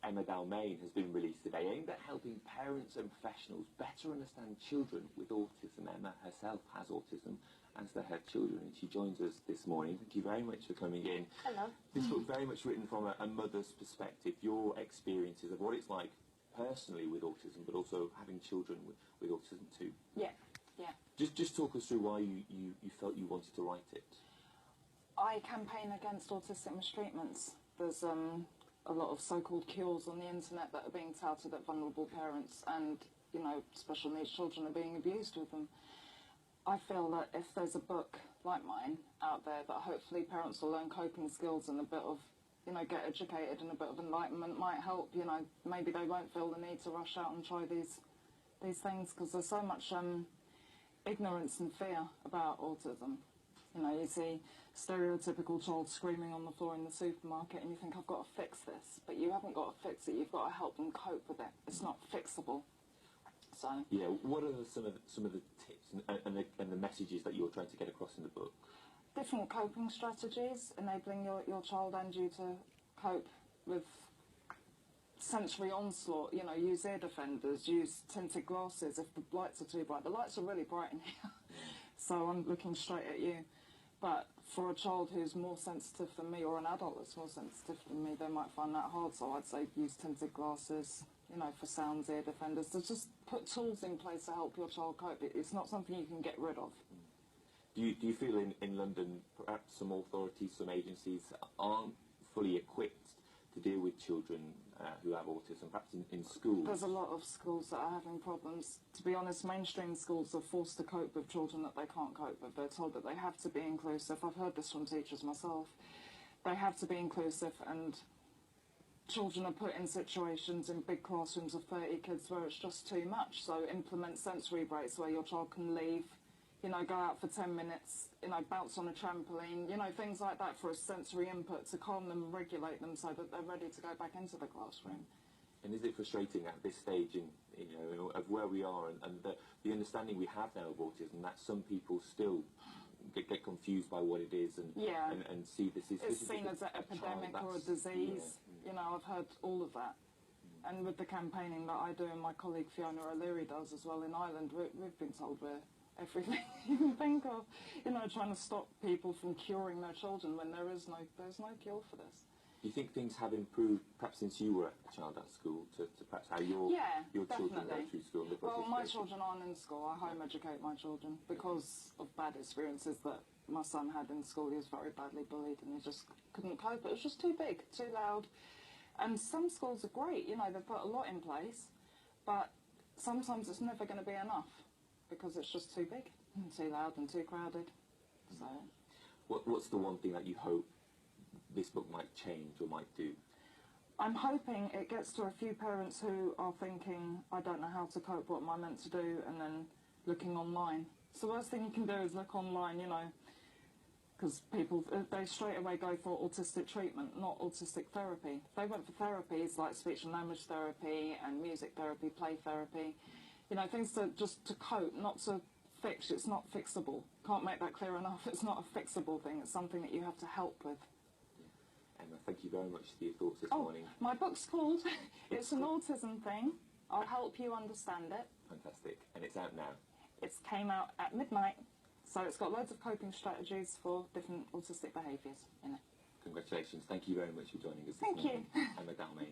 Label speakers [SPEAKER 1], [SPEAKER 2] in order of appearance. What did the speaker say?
[SPEAKER 1] Emma Dalmain has been released today, aimed at helping parents and professionals better understand children with autism. Emma herself has autism, as do her children, and she joins us this morning. Thank you very much for coming in.
[SPEAKER 2] Hello.
[SPEAKER 1] This book very much written from a mother's perspective, your experiences of what it's like personally with autism, but also having children with autism too.
[SPEAKER 2] Yeah, yeah.
[SPEAKER 1] Just talk us through why you felt you wanted to write it.
[SPEAKER 2] I campaign against autistic mistreatments. There's a lot of so-called cures on the internet that are being touted at vulnerable parents, and, you know, special needs children are being abused with them. I feel that if there's a book like mine out there that hopefully parents will learn coping skills and a bit of, you know, get educated and a bit of enlightenment might help, you know, maybe they won't feel the need to rush out and try these things, because there's so much ignorance and fear about autism. You know, you see stereotypical child screaming on the floor in the supermarket and you think, I've got to fix this, but you haven't got to fix it, you've got to help them cope with it. It's not fixable. So
[SPEAKER 1] yeah, what are some of the tips and the messages that you're trying to get across in the book? Different
[SPEAKER 2] coping strategies, enabling your child and you to cope with sensory onslaught. You know, use ear defenders, use tinted glasses if the lights are too bright. The lights are really bright in here, so I'm looking straight at you. But for a child who's more sensitive than me, or an adult that's more sensitive than me, they might find that hard. So I'd say use tinted glasses, you know, for sounds, ear defenders. To just put tools in place to help your child cope. It's not something you can get rid of.
[SPEAKER 1] Do you feel in London perhaps some authorities, some agencies aren't fully equipped to deal with children who have autism, perhaps in schools?
[SPEAKER 2] There's a lot of schools that are having problems. To be honest, mainstream schools are forced to cope with children that they can't cope with. They're told that they have to be inclusive. I've heard this from teachers myself. They have to be inclusive, and children are put in situations in big classrooms of 30 kids where it's just too much. So implement sensory breaks where your child can leave, you know, go out for 10 minutes, you know, bounce on a trampoline, you know, things like that for a sensory input to calm them and regulate them so that they're ready to go back into the classroom.
[SPEAKER 1] And is it frustrating at this stage of where we are and the understanding we have now of autism that some people still get confused by what it is and see this is...
[SPEAKER 2] It's seen as an epidemic or a disease. You know, I've heard all of that. And with the campaigning that I do and my colleague Fiona O'Leary does as well in Ireland, we've been told we're everything you can think of, you know, trying to stop people from curing their children when there's no cure for this.
[SPEAKER 1] Do you think things have improved, perhaps since you were a child at school, to perhaps how your children go through school?
[SPEAKER 2] Well, my children aren't in school. I home educate my children because of bad experiences that my son had in school. He was very badly bullied and he just couldn't cope. It was just too big, too loud. And some schools are great, you know, they've put a lot in place, but sometimes it's never going to be enough because it's just too big and too loud and too crowded. So,
[SPEAKER 1] what's the one thing that you hope this book might change or might do?
[SPEAKER 2] I'm hoping it gets to a few parents who are thinking, I don't know how to cope, what am I meant to do, and then looking online. So the worst thing you can do is look online, you know, because people, they straight away go for autistic treatment, not autistic therapy. If they went for therapies like speech and language therapy and music therapy, play therapy, you know, things to cope, not to fix. It's not fixable. Can't make that clear enough. It's not a fixable thing. It's something that you have to help with.
[SPEAKER 1] Emma, thank you very much for your thoughts this morning.
[SPEAKER 2] My book's called It's an Autism Thing. I'll help you understand it.
[SPEAKER 1] Fantastic. And it's out now?
[SPEAKER 2] It came out at midnight, so it's got loads of coping strategies for different autistic behaviours in it.
[SPEAKER 1] Congratulations. Thank you very much for joining us this
[SPEAKER 2] morning.
[SPEAKER 1] Thank you. Emma Dalmain.